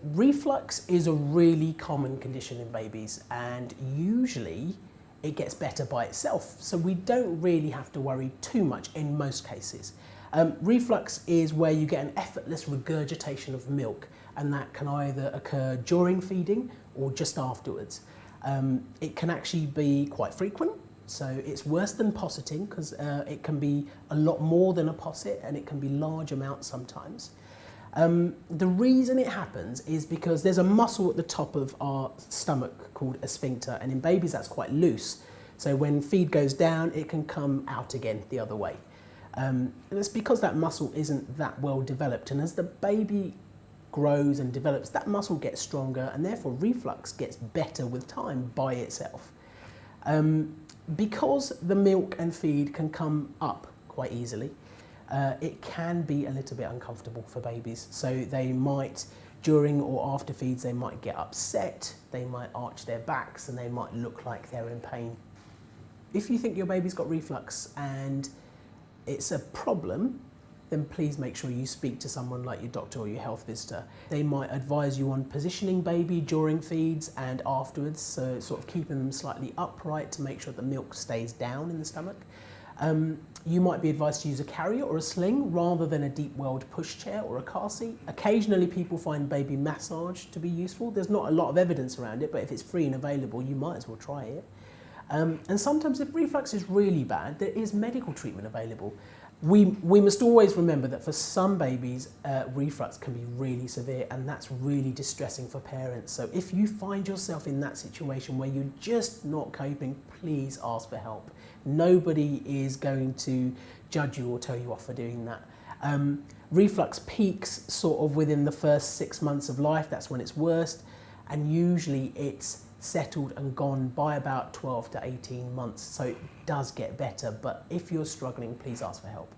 Reflux is a really common condition in babies, and usually it gets better by itself, so we don't really have to worry too much in most cases. Reflux is where you get an effortless regurgitation of milk, and that can either occur during feeding or just afterwards. It can actually be quite frequent, so it's worse than posseting because it can be a lot more than a posset, and it can be large amounts sometimes. The reason it happens is because there's a muscle at the top of our stomach called a sphincter, and in babies that's quite loose. So when feed goes down, it can come out again the other way. And it's because that muscle isn't that well developed, and as the baby grows and develops, that muscle gets stronger, and therefore reflux gets better with time by itself. Because the milk and feed can come up quite easily, it can be a little bit uncomfortable for babies. So they might, during or after feeds, they might get upset, they might arch their backs, and they might look like they're in pain. If you think your baby's got reflux and it's a problem, then please make sure you speak to someone like your doctor or your health visitor. They might advise you on positioning baby during feeds and afterwards, so sort of keeping them slightly upright to make sure the milk stays down in the stomach. You might be advised to use a carrier or a sling rather than a deep-welled pushchair or a car seat. Occasionally people find baby massage to be useful. There's not a lot of evidence around it, but if it's free and available, you might as well try it. And sometimes if reflux is really bad, there is medical treatment available. We must always remember that for some babies, reflux can be really severe, and that's really distressing for parents. So if you find yourself in that situation where you're just not coping, please ask for help. Nobody is going to judge you or tell you off for doing that. Reflux peaks sort of within the first 6 months of life. That's when it's worst, and usually it's settled and gone by about 12 to 18 months, so it does get better, but if you're struggling, please ask for help.